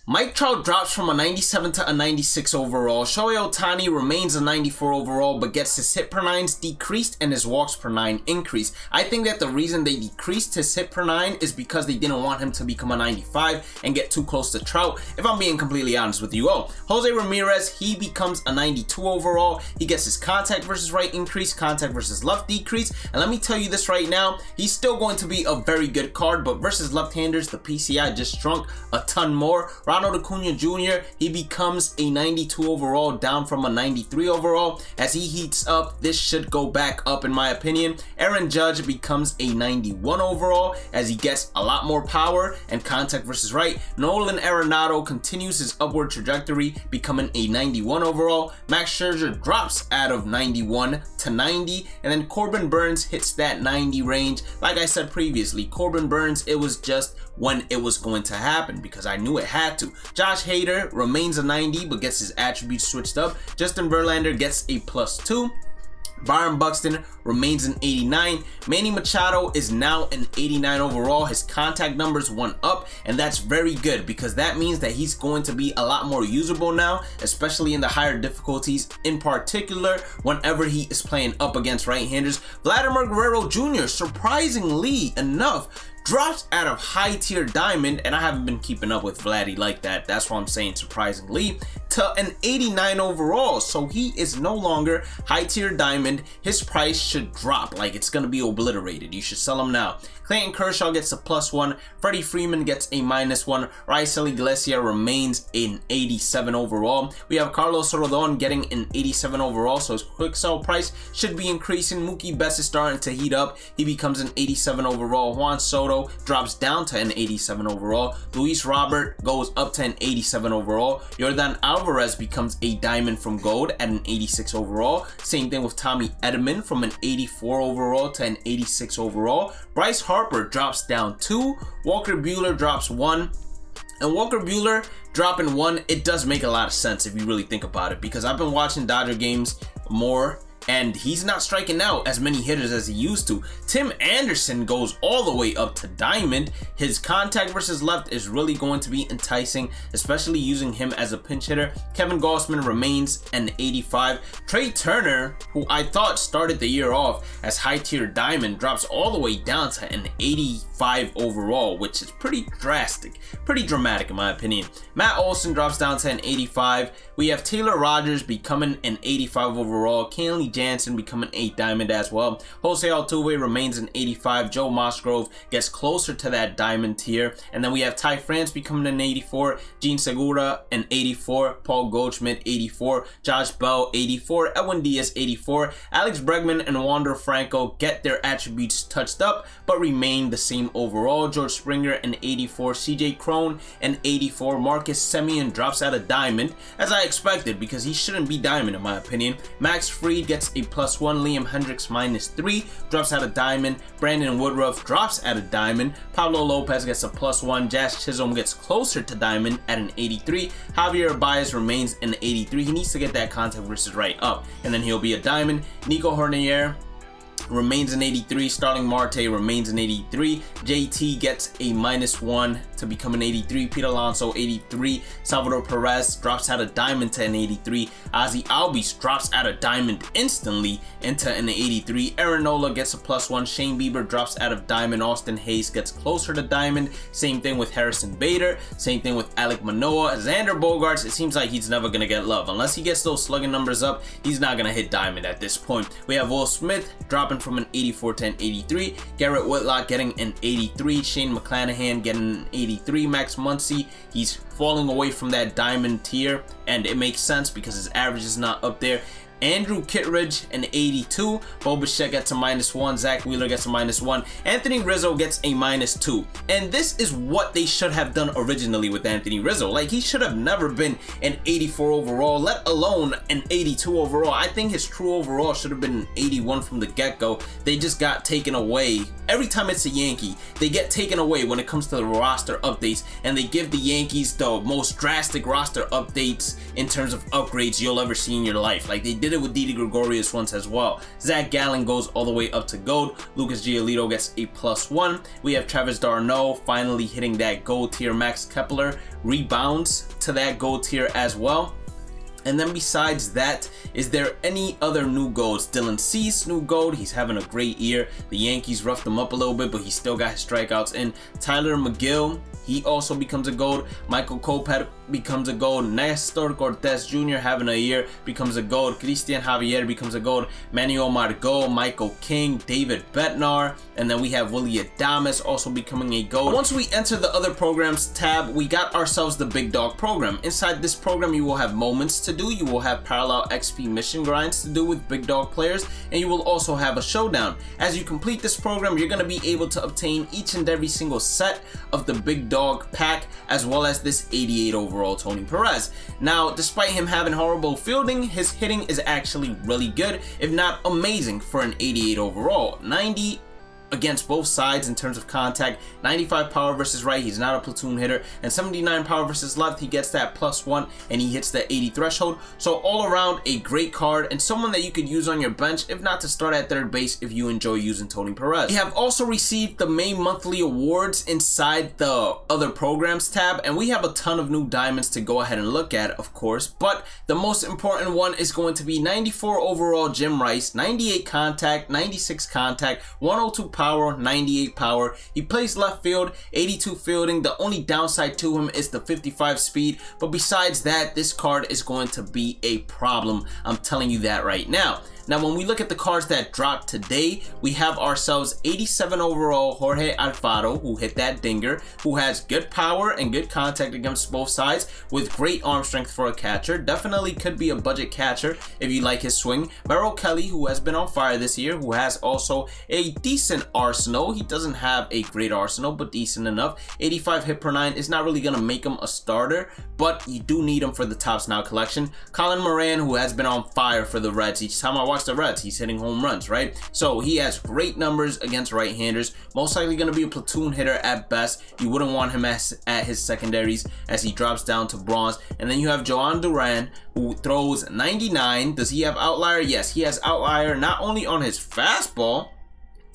Mike Trout drops from a 97 to a 96 overall. Shohei Ohtani remains a 94 overall, but gets his hit per nines decreased and his walks per nine increased. I think that the reason they decreased his hit per nine is because they didn't want him to become a 95 and get too close to Trout, if I'm being completely honest with you. Jose Ramirez, he becomes a 92 overall. He gets his contact versus right increase, contact versus left decrease, and let me tell you this right now, he's still going to be a very good card, but versus left-handers, the PCI just shrunk a ton more. Ronald Acuna Jr., he becomes a 92 overall, down from a 93 overall. As he heats up, this should go back up in my opinion. Aaron Judge becomes a 91 overall as he gets a lot more power and contact versus right. Nolan Arenado continues his upward trajectory, becoming a 91 overall. Max Scherzer drops out of 91 to 90, and then Corbin Burnes hits that 90 range. Like I said previously, Corbin Burnes, it was just when it was going to happen because I knew it had to. Josh Hader remains a 90 but gets his attributes switched up. Justin Verlander gets a +2. Byron Buxton remains an 89. Manny Machado is now an 89 overall. His contact numbers went up, and that's very good because that means that he's going to be a lot more usable now, especially in the higher difficulties, in particular whenever he is playing up against right-handers. Vladimir Guerrero Jr., surprisingly enough, drops out of high tier diamond, and I haven't been keeping up with Vladdy like that. That's why I'm saying surprisingly, to an 89 overall. So he is no longer high tier diamond. His price should drop, like it's gonna be obliterated. You should sell him now. Clayton Kershaw gets a +1. Freddie Freeman gets a -1. Raisel Iglesias remains in 87 overall. We have Carlos Rodon getting an 87 overall, so his quick sell price should be increasing. Mookie Betts is starting to heat up. He becomes an 87 overall. Juan Soto drops down to an 87 overall. Luis Robert goes up to an 87 overall. Yordan Alvarez becomes a diamond from gold at an 86 overall. Same thing with Tommy Edman from an 84 overall to an 86 overall. Bryce Harper drops down 2. Walker Buehler drops 1. And Walker Buehler dropping 1, it does make a lot of sense if you really think about it, because I've been watching Dodger games more and he's not striking out as many hitters as he used to. Tim Anderson goes all the way up to diamond. His contact versus left is really going to be enticing, especially using him as a pinch hitter. Kevin Gausman remains an 85. Trey Turner, who I thought started the year off as high tier diamond, drops all the way down to an 85 overall, which is pretty drastic, pretty dramatic in my opinion. Matt Olson drops down to an 85. We have Taylor Rogers becoming an 85 overall. Kenley Jansen becoming 8 diamond as well. Jose Altuve remains an 85. Joe Musgrove gets closer to that diamond tier. And then we have Ty France becoming an 84. Gene Segura an 84. Paul Goldschmidt 84. Josh Bell 84. Edwin Diaz 84. Alex Bregman and Wander Franco get their attributes touched up but remain the same overall. George Springer an 84. CJ Cron an 84. Marcus Semien drops out of diamond, as I expected because he shouldn't be diamond in my opinion. Max Fried gets a +1. Liam Hendricks -3 drops out of diamond. Brandon Woodruff drops out of diamond. Pablo Lopez gets a +1. Jazz Chisholm gets closer to diamond at an 83. Javier Baez remains an 83. He needs to get that contact versus right up, and then he'll be a diamond. Nico Hornier remains an 83. Starling Marte remains an 83. JT gets a -1 to become an 83. Pete Alonso 83. Salvador Perez drops out of diamond to an 83. Ozzy Albies drops out of diamond instantly into an 83. Aaron Nola gets a +1. Shane Bieber drops out of diamond. Austin Hayes gets closer to diamond. Same thing with Harrison Bader. Same thing with Alek Manoah. Xander Bogaerts, it seems like he's never gonna get love unless he gets those slugging numbers up. He's not gonna hit diamond at this point. We have Will Smith dropping from an 84 to an 83. Garrett Whitlock getting an 83. Shane McClanahan getting an 83. Max Muncy, he's falling away from that diamond tier, and it makes sense because his average is not up there. Andrew Kittredge an 82. Bo Bichette gets a -1. Zach Wheeler gets a -1. Anthony Rizzo gets a -2. And this is what they should have done originally with Anthony Rizzo. Like, he should have never been an 84 overall, let alone an 82 overall. I think his true overall should have been an 81 from the get-go. They just got taken away. Every time it's a Yankee, they get taken away when it comes to the roster updates, and they give the Yankees the most drastic roster updates in terms of upgrades you'll ever see in your life. Like, they did did it with Didi Gregorius once as well. Zach Gallen goes all the way up to gold. Lucas Giolito gets a +1. We have Travis d'Arnaud finally hitting that gold tier. Max Kepler rebounds to that gold tier as well. And then besides that, is there any other new golds? Dylan Cease, new gold. He's having a great year. The Yankees roughed him up a little bit, but he still got his strikeouts in. Tyler McGill, he also becomes a gold. Michael Kopech becomes a gold. Nestor Cortez Jr. having a year, becomes a gold. Christian Javier becomes a gold. Manuel Margot, Michael King, David Bednar, and then we have Willy Adames also becoming a gold. Once we enter the other programs tab, we got ourselves the Big Dog program. Inside this program, you will have moments to do. You will have parallel XP mission grinds to do with Big Dog players, and you will also have a showdown. As you complete this program, you're going to be able to obtain each and every single set of the Big Dog pack, as well as this 88 overall Tony Perez. Now, despite him having horrible fielding, his hitting is actually really good, if not amazing, for an 88 overall. 90 against both sides in terms of contact, 95 power versus right, he's not a platoon hitter, and 79 power versus left, he gets that +1 and he hits the 80 threshold. So all around a great card and someone that you could use on your bench, if not to start at third base if you enjoy using Tony Perez. We have also received the May monthly awards inside the other programs tab, and we have a ton of new diamonds to go ahead and look at, of course, but the most important one is going to be 94 overall Jim Rice, 98 contact, 96 contact, 102 power, 98 power. He plays left field, 82 fielding. The only downside to him is the 55 speed, but besides that, this card is going to be a problem. I'm telling you that right now. Now, when we look at the cards that dropped today, we have ourselves 87 overall Jorge Alfaro, who hit that dinger, who has good power and good contact against both sides with great arm strength for a catcher. Definitely could be a budget catcher if you like his swing. Merrill Kelly, who has been on fire this year, who has also a decent arsenal. He doesn't have a great arsenal, but decent enough. 85 hit per 9 is not really going to make him a starter, but you do need him for the Topps Now collection. Colin Moran, who has been on fire for the Reds. Each time I watch the Reds, he's hitting home runs, right? So he has great numbers against right-handers. Most likely going to be a platoon hitter at best. You wouldn't want him at his secondaries as he drops down to bronze. And then you have Joan Duran, who throws 99. Does he have outlier? Yes, he has outlier not only on his fastball,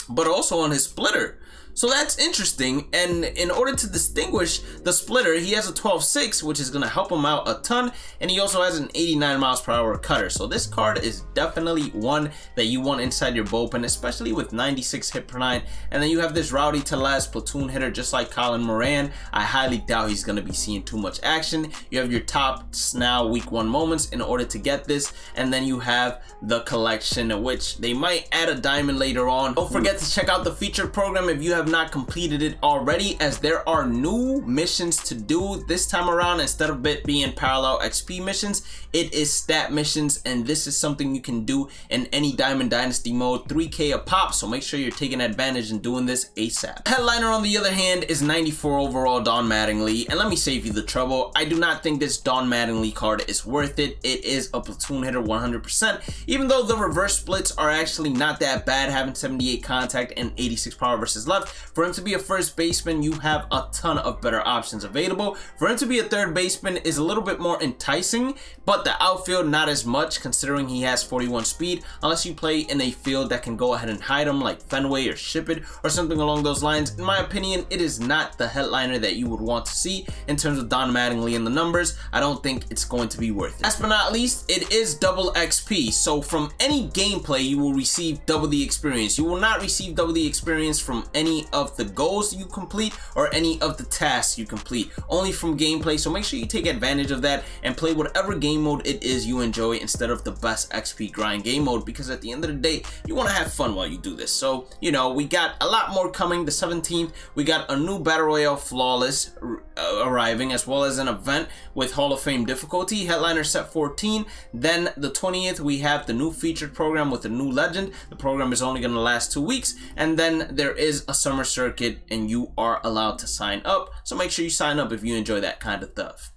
but also on his splitter. So that's interesting, and in order to distinguish the splitter, he has a 12.6, which is going to help him out a ton, and he also has an 89 miles per hour cutter. So this card is definitely one that you want inside your bullpen, especially with 96 hit per 9. And then you have this Rowdy Tellez platoon hitter just like Colin Moran. I highly doubt he's going to be seeing too much action. You have your Topps Now week 1 moments in order to get this, and then you have the collection, which they might add a diamond later on. Don't forget to check out the featured program if you have not completed it already, as there are new missions to do this time around. Instead of it being parallel XP missions, it is stat missions, and this is something you can do in any Diamond Dynasty mode, 3K a pop, so make sure you're taking advantage and doing this ASAP. Headliner, on the other hand, is 94 overall Don Mattingly, and let me save you the trouble. I do not think this Don Mattingly card is worth it. It is a platoon hitter 100%, even though the reverse splits are actually not that bad, having 78 contact and 86 power versus left. For him to be a first baseman, you have a ton of better options available. For him to be a third baseman is a little bit more enticing, but the outfield not as much, considering he has 41 speed, unless you play in a field that can go ahead and hide him like Fenway or Ship It or something along those lines. In my opinion, it is not the headliner that you would want to see in terms of Don Mattingly and the numbers. I don't think it's going to be worth it. Last but not least, it is double XP. So from any gameplay, you will receive double the experience. You will not receive double the experience from any of the goals you complete or any of the tasks you complete, only from gameplay. So make sure you take advantage of that and play whatever game mode it is you enjoy instead of the best XP grind game mode, because at the end of the day, you want to have fun while you do this. So, you know, we got a lot more coming. The 17th, we got a new Battle Royale Flawless arriving, as well as an event with Hall of Fame difficulty, headliner set 14. Then the 20th, we have the new featured program with a new legend. The program is only going to last 2 weeks, and then there is a summer circuit, and you are allowed to sign up. So make sure you sign up if you enjoy that kind of stuff.